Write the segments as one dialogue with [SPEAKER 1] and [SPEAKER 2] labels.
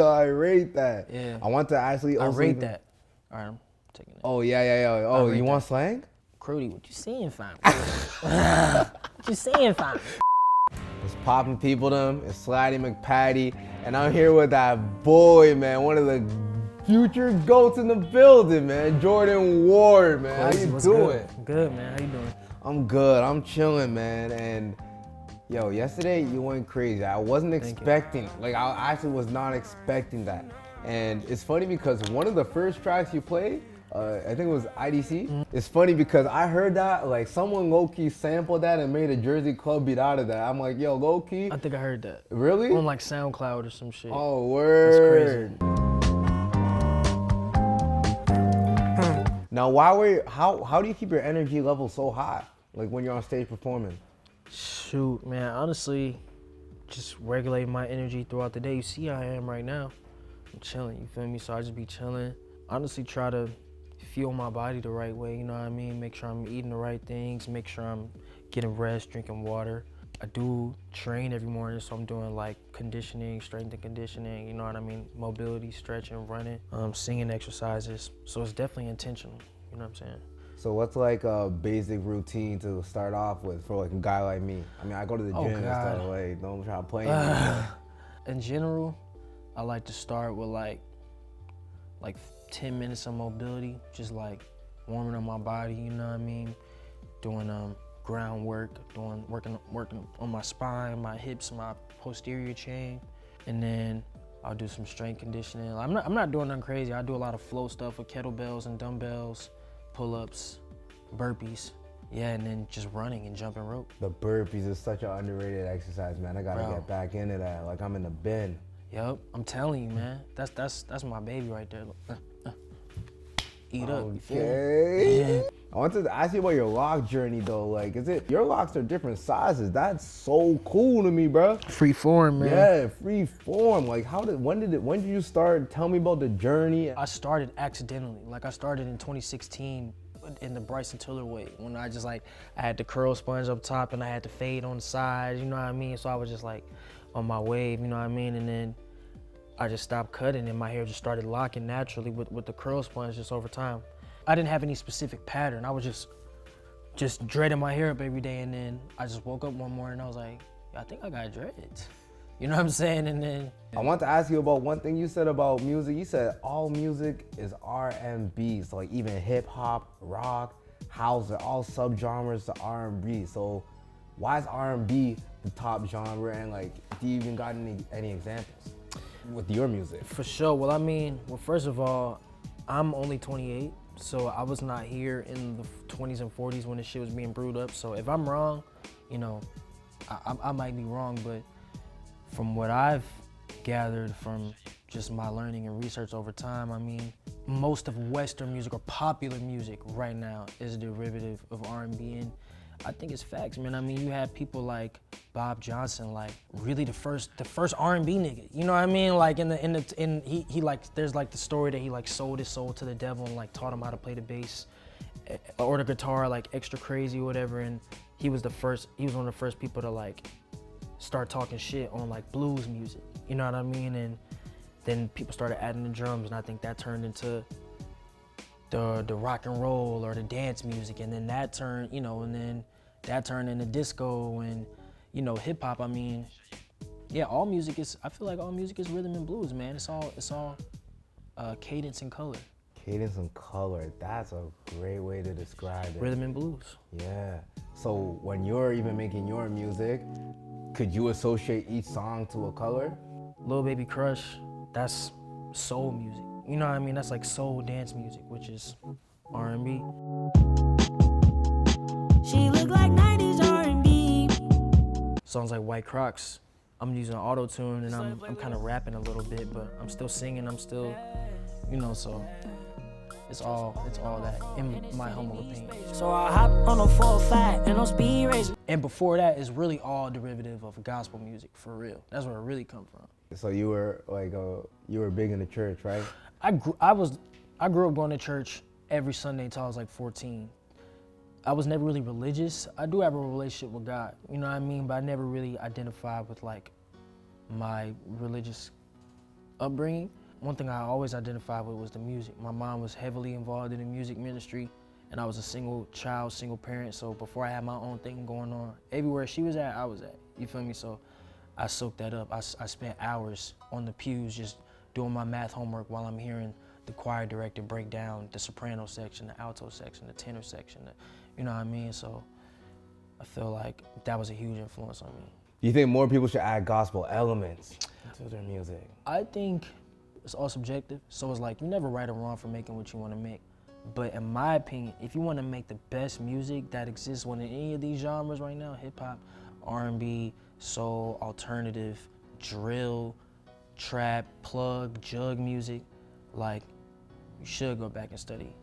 [SPEAKER 1] No, I rate that.
[SPEAKER 2] Yeah.
[SPEAKER 1] I want to actually also
[SPEAKER 2] I rate that. All right, I'm taking it.
[SPEAKER 1] Oh, yeah. Oh, you want
[SPEAKER 2] that.
[SPEAKER 1] slang?
[SPEAKER 2] Crudy, what you seeing, fam? What you seeing, fam?
[SPEAKER 1] It's popping people them. It's Slidey McPatty. And I'm here with that boy, man. One of the future GOATs in the building, man. Jordan Ward, man. How you doing?
[SPEAKER 2] Good, man. How you doing?
[SPEAKER 1] I'm good. I'm chilling, man. And yo, yesterday you went crazy. I wasn't expecting, like I actually was not expecting that. And it's funny because one of the first tracks you played, I think it was IDC. It's funny because I heard that, like someone low-key sampled that and made a Jersey club beat out of that. I'm like, yo, low-key.
[SPEAKER 2] I think I heard that.
[SPEAKER 1] Really?
[SPEAKER 2] On like SoundCloud or some shit.
[SPEAKER 1] Oh, word.
[SPEAKER 2] That's crazy.
[SPEAKER 1] Now, how do you keep your energy level so high? Like when you're on stage performing?
[SPEAKER 2] Shoot, man, honestly, just regulating my energy throughout the day. You see how I am right now. I'm chilling, you feel me? So I just be chilling. Honestly, try to fuel my body the right way, you know what I mean? Make sure I'm eating the right things, make sure I'm getting rest, drinking water. I do train every morning, so I'm doing like conditioning, strength and conditioning, you know what I mean? Mobility, stretching, running, singing exercises. So it's definitely intentional, you know what I'm saying?
[SPEAKER 1] So what's like a basic routine to start off with for like a guy like me? I mean, I go to the gym and stuff, like, don't try to play me.
[SPEAKER 2] In general, I like to start with like 10 minutes of mobility, just like warming up my body, you know what I mean? Doing groundwork, working on my spine, my hips, my posterior chain, and then I'll do some strength conditioning. I'm not doing nothing crazy. I do a lot of flow stuff with kettlebells and dumbbells, pull-ups, burpees. Yeah, and then just running and jumping rope.
[SPEAKER 1] The burpees is such an underrated exercise, man. I gotta get back into that. Like I'm in the bin.
[SPEAKER 2] Yup, I'm telling you, man. That's my baby right there. Eat up.
[SPEAKER 1] Okay.
[SPEAKER 2] Yeah.
[SPEAKER 1] I wanted to ask you about your lock journey though. Like, your locks are different sizes? That's so cool to me, bro.
[SPEAKER 2] Free form, man.
[SPEAKER 1] Yeah, free form. Like, when did you start? Tell me about the journey.
[SPEAKER 2] I started accidentally. Like, I started in 2016 in the Bryson Tiller way, when I had the curl sponge up top and I had the fade on the sides, you know what I mean? So I was just like on my wave, you know what I mean? And then I just stopped cutting and my hair just started locking naturally with the curl sponge just over time. I didn't have any specific pattern. I was just dreading my hair up every day, and then I just woke up one morning and I was like, I think I got dreads. You know what I'm saying? And then
[SPEAKER 1] I want to ask you about one thing you said about music. You said all music is R&B, so like even hip hop, rock, house, they're all subgenres to R&B. So why is R&B the top genre, and like, do you even got any examples with your music?
[SPEAKER 2] For sure. Well, I mean, first of all, I'm only 28, so I was not here in the 20s and 40s when this shit was being brewed up. So if I'm wrong, you know, I might be wrong, but from what I've gathered from just my learning and research over time, I mean, most of Western music or popular music right now is a derivative of R&B, and I think it's facts, man. I mean, you have people like Bob Johnson, like really the first R&B nigga. You know what I mean? Like he like, there's like the story that he like sold his soul to the devil and like taught him how to play the bass or the guitar like extra crazy or whatever. And he was one of the first people to like start talking shit on like blues music. You know what I mean? And then people started adding the drums, and I think that turned into the rock and roll or the dance music, and then that turned, you know, and then that turned into disco and, you know, hip hop. I mean, yeah, I feel like all music is rhythm and blues, man. It's all cadence and color.
[SPEAKER 1] Cadence and color, that's a great way to describe it.
[SPEAKER 2] Rhythm and blues.
[SPEAKER 1] Yeah. So when you're even making your music, could you associate each song to a color?
[SPEAKER 2] Lil Baby Crush, that's soul music. You know what I mean? That's like soul dance music, which is R&B. She look like 90s R&B. Songs like White Crocs, I'm using auto-tune and I'm kind of rapping a little bit, but I'm still singing, I'm still, you know, so it's all that, in my humble opinion. So I hop on a 405 and on speed racing. And before that, it's really all derivative of gospel music, for real. That's where it really come from.
[SPEAKER 1] So you were like, you were big in the church, right?
[SPEAKER 2] I grew up going to church every Sunday until I was like 14. I was never really religious. I do have a relationship with God, you know what I mean? But I never really identified with like my religious upbringing, one thing I always identified with was the music. My mom was heavily involved in the music ministry, and I was a single child, single parent. So before I had my own thing going on, everywhere she was at, I was at. You feel me? So I soaked that up. I spent hours on the pews just doing my math homework while I'm hearing the choir director break down the soprano section, the alto section, the tenor section, you know what I mean? So I feel like that was a huge influence on me.
[SPEAKER 1] Do you think more people should add gospel elements to their music?
[SPEAKER 2] I think it's all subjective. So it's like, you never right or wrong for making what you want to make. But in my opinion, if you want to make the best music that exists within any of these genres right now, hip hop, R&B, soul, alternative, drill, trap, plug, jug music, like, you should go back and study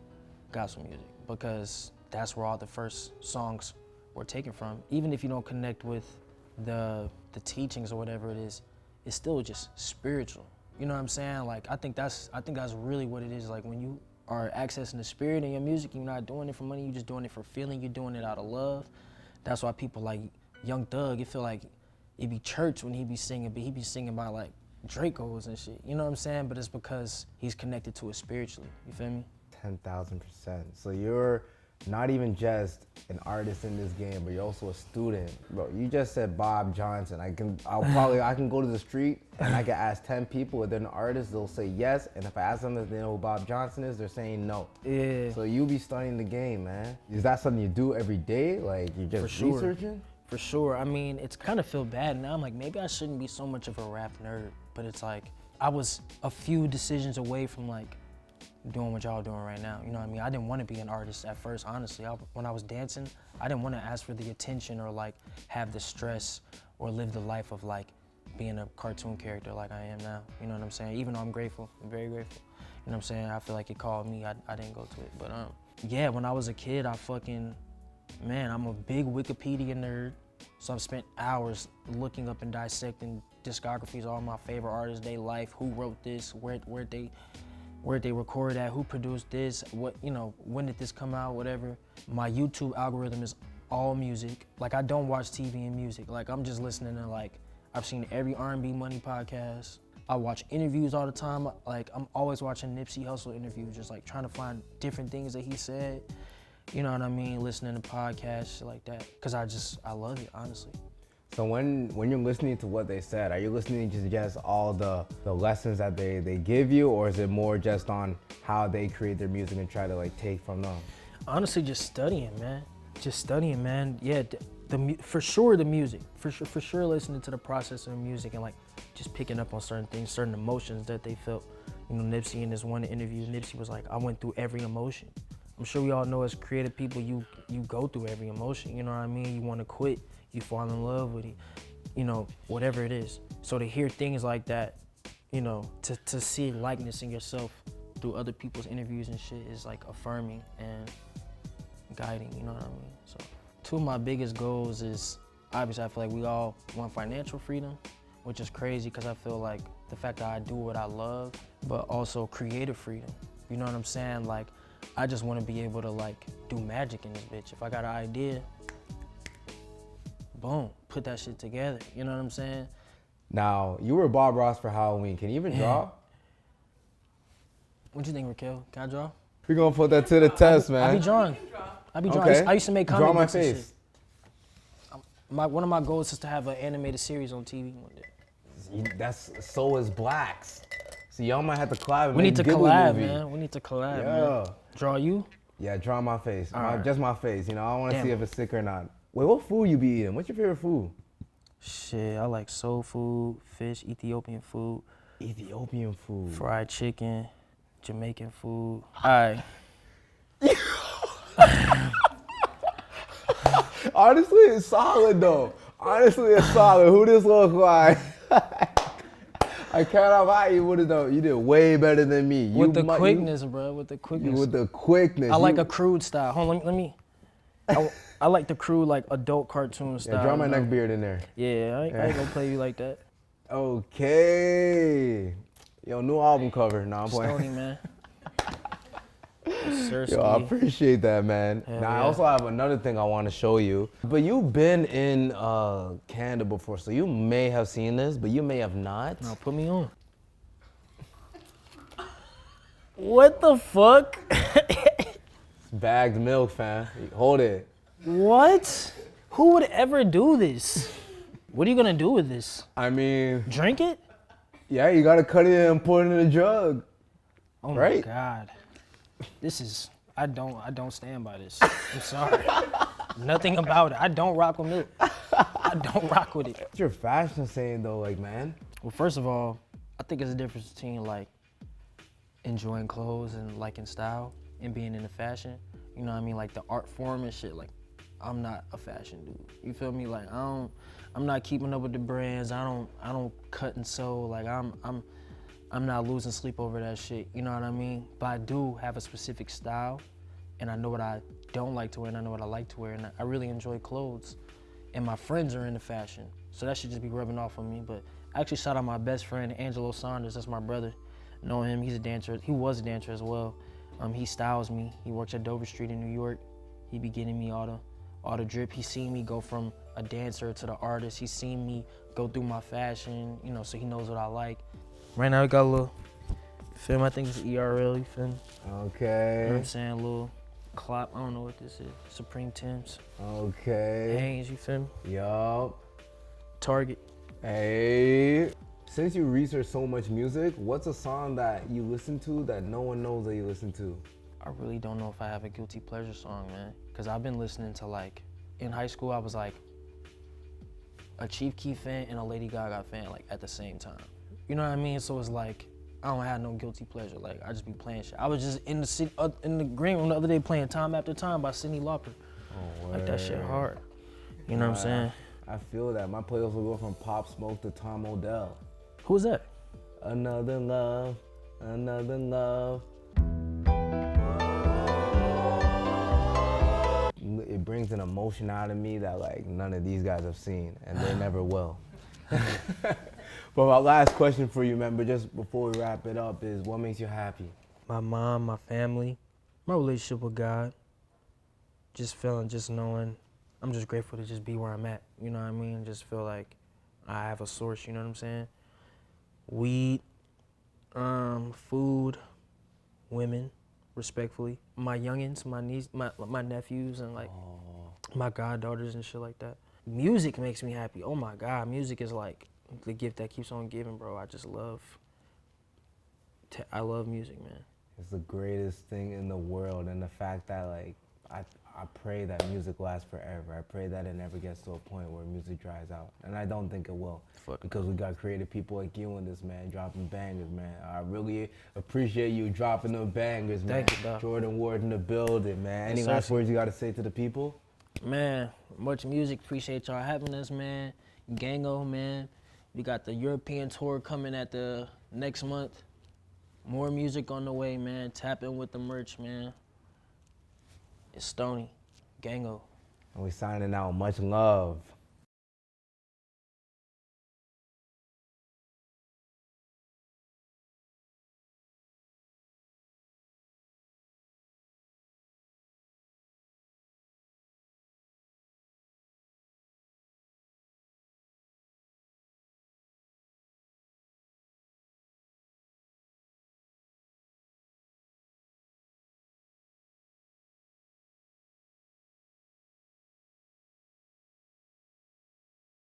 [SPEAKER 2] gospel music, because that's where all the first songs were taken from. Even if you don't connect with the teachings or whatever it is, it's still just spiritual. You know what I'm saying? Like, I think that's really what it is. Like, when you are accessing the spirit in your music, you're not doing it for money, you're just doing it for feeling, you're doing it out of love. That's why people like Young Thug, it feel like it be church when he be singing, but he be singing about like Dracos and shit. You know what I'm saying? But it's because he's connected to it spiritually. You feel me?
[SPEAKER 1] 10,000%. So you're not even just an artist in this game, but you're also a student. Bro, you just said Bob Johnson. I can go to the street and I can ask 10 people if they're an artist, they'll say yes. And if I ask them if they know who Bob Johnson is, they're saying no.
[SPEAKER 2] Yeah.
[SPEAKER 1] So you be studying the game, man. Is that something you do every day? Like, you're just researching?
[SPEAKER 2] For sure. I mean, it's kind of feel bad now. I'm like, maybe I shouldn't be so much of a rap nerd, but it's like, I was a few decisions away from like doing what y'all doing right now. You know what I mean? I didn't want to be an artist at first, honestly. When I was dancing, I didn't want to ask for the attention or like have the stress or live the life of like being a cartoon character like I am now. You know what I'm saying? Even though I'm grateful, I'm very grateful. You know what I'm saying? I feel like it called me, I didn't go to it. But yeah, when I was a kid, man, I'm a big Wikipedia nerd. So I've spent hours looking up and dissecting discographies, all my favorite artists, their life, who wrote this, where they recorded at, who produced this, what, you know, when did this come out, whatever. My YouTube algorithm is all music. Like, I don't watch TV and music. Like, I'm just listening to, like, I've seen every R&B Money podcast. I watch interviews all the time. Like, I'm always watching Nipsey Hussle interviews, just like trying to find different things that he said. You know what I mean? Listening to podcasts, shit like that. Cause I love it, honestly.
[SPEAKER 1] So when you're listening to what they said, are you listening to just all the lessons that they give you, or is it more just on how they create their music and try to like take from them?
[SPEAKER 2] Honestly, just studying, man. Just studying, man. Yeah, for sure the music. For sure listening to the process of the music and like just picking up on certain things, certain emotions that they felt. You know, Nipsey in this one interview, Nipsey was like, I went through every emotion. I'm sure we all know as creative people, you go through every emotion, you know what I mean? You wanna quit, you fall in love with it, you know, whatever it is. So to hear things like that, you know, to see likeness in yourself through other people's interviews and shit is like affirming and guiding, you know what I mean? So two of my biggest goals is, obviously I feel like we all want financial freedom, which is crazy because I feel like the fact that I do what I love, but also creative freedom. You know what I'm saying? Like, I just want to be able to like do magic in this bitch. If I got an idea, boom, put that shit together. You know what I'm saying?
[SPEAKER 1] Now, you were Bob Ross for Halloween. Can you even draw?
[SPEAKER 2] What you think, Raquel? Can I draw?
[SPEAKER 1] We're gonna put that to the test, man.
[SPEAKER 2] I be drawing.
[SPEAKER 1] Okay.
[SPEAKER 2] I used to make comic
[SPEAKER 1] Draw my
[SPEAKER 2] books and
[SPEAKER 1] face.
[SPEAKER 2] shit. One of my goals is to have an animated series on TV one day.
[SPEAKER 1] So is Blacks. So y'all might have to collab and
[SPEAKER 2] We
[SPEAKER 1] make
[SPEAKER 2] need to
[SPEAKER 1] a Ghibli
[SPEAKER 2] collab,
[SPEAKER 1] movie.
[SPEAKER 2] man. We need to collab,
[SPEAKER 1] Yeah.
[SPEAKER 2] man. Draw you?
[SPEAKER 1] Yeah, draw my face.
[SPEAKER 2] Alright.
[SPEAKER 1] Just my face. You know, I want to
[SPEAKER 2] Damn.
[SPEAKER 1] see if it's sick or not. Wait, what food you be eating? What's your favorite food?
[SPEAKER 2] Shit, I like soul food, fish, Ethiopian food,
[SPEAKER 1] Ethiopian food.
[SPEAKER 2] fried chicken, Jamaican food. Alright.
[SPEAKER 1] Honestly, it's solid though. Honestly, it's solid. Who this look like? I can't lie, you did way better than me.
[SPEAKER 2] With the quickness, bro. With the quickness.
[SPEAKER 1] With the quickness.
[SPEAKER 2] I like a crude style. Hold on, let me. I like the crude, like adult cartoon style.
[SPEAKER 1] Yeah, draw my
[SPEAKER 2] you know?
[SPEAKER 1] neck beard in there.
[SPEAKER 2] Yeah, I ain't gonna play you like that.
[SPEAKER 1] Okay. Yo, new album cover. Nah, I'm playing.
[SPEAKER 2] Stony, man. Sir,
[SPEAKER 1] Yo, I appreciate that, man.
[SPEAKER 2] Hell
[SPEAKER 1] Now, I
[SPEAKER 2] yeah.
[SPEAKER 1] also have another thing I want to show you. But you've been in Canada before, so you may have seen this, but you may have not.
[SPEAKER 2] No, put me on. What the fuck?
[SPEAKER 1] Bagged milk, fam. Hold it.
[SPEAKER 2] What? Who would ever do this? What are you gonna do with this?
[SPEAKER 1] I mean,
[SPEAKER 2] Drink it?
[SPEAKER 1] yeah, you gotta cut it and put it in a jug.
[SPEAKER 2] Oh
[SPEAKER 1] Right?
[SPEAKER 2] my God. This is, I don't stand by this. I'm sorry. Nothing about it. I don't rock with milk. I don't rock with it.
[SPEAKER 1] What's your fashion saying though, like, man?
[SPEAKER 2] Well, first of all, I think there's a difference between like enjoying clothes and liking style and being into fashion. You know what I mean? Like the art form and shit. Like, I'm not a fashion dude. You feel me? Like I'm not keeping up with the brands. I don't cut and sew. Like I'm not losing sleep over that shit. You know what I mean? But I do have a specific style, and I know what I don't like to wear, and I know what I like to wear, and I really enjoy clothes. And my friends are into fashion, so that should just be rubbing off on me. But I actually shout out my best friend, Angelo Saunders. That's my brother. Know him? He's a dancer. He was a dancer as well. He styles me. He works at Dover Street in New York. He be getting me all the drip. He's seen me go from a dancer to the artist. He's seen me go through my fashion, you know, so he knows what I like. Right now we got a little film, I think it's ERL, you feel me?
[SPEAKER 1] Okay.
[SPEAKER 2] You know what I'm saying? A little clop, I don't know what this is. Supreme Tims.
[SPEAKER 1] Okay.
[SPEAKER 2] Hanes, you feel me?
[SPEAKER 1] Yup.
[SPEAKER 2] Target.
[SPEAKER 1] Hey. Since you research so much music, what's a song that you listen to that no one knows that you listen to?
[SPEAKER 2] I really don't know if I have a guilty pleasure song, man. Cause I've been listening to like, in high school I was like a Chief Keef fan and a Lady Gaga fan like at the same time. You know what I mean? So it's like, I don't have no guilty pleasure. Like I just be playing shit. I was just in the city, in the green room the other day playing Time After Time by Cyndi Lauper.
[SPEAKER 1] Oh,
[SPEAKER 2] like that shit hard. You know what I'm saying?
[SPEAKER 1] I feel that. My playlist will go from Pop Smoke to Tom Odell.
[SPEAKER 2] Who's that?
[SPEAKER 1] Another love, another love. It brings an emotion out of me that like none of these guys have seen, and they never will. But my last question for you, member, just before we wrap it up, is what makes you happy?
[SPEAKER 2] My mom, my family, my relationship with God. Just knowing, I'm just grateful to just be where I'm at. You know what I mean? Just feel like I have a source, you know what I'm saying? Weed, food, women, respectfully. My youngins, my niece, my nephews, and like my goddaughters and shit like that. Music makes me happy. Oh my God, music is like the gift that keeps on giving, bro. I love music, man.
[SPEAKER 1] It's the greatest thing in the world, and the fact that like I pray that music lasts forever. I pray that it never gets to a point where music dries out, and I don't think it will. Because we got creative people like you in this, man, dropping bangers, man. I really appreciate you dropping them bangers, man.
[SPEAKER 2] Thank you, dog.
[SPEAKER 1] Jordan Ward in the building, man. Any last words you got to say to the people?
[SPEAKER 2] Man, MuchMusic, appreciate y'all having us, man. Gango, man. We got the European tour coming at the next month. More music on the way, man. Tap in with the merch, man. It's Stony. Gango.
[SPEAKER 1] And we signing out. Much love.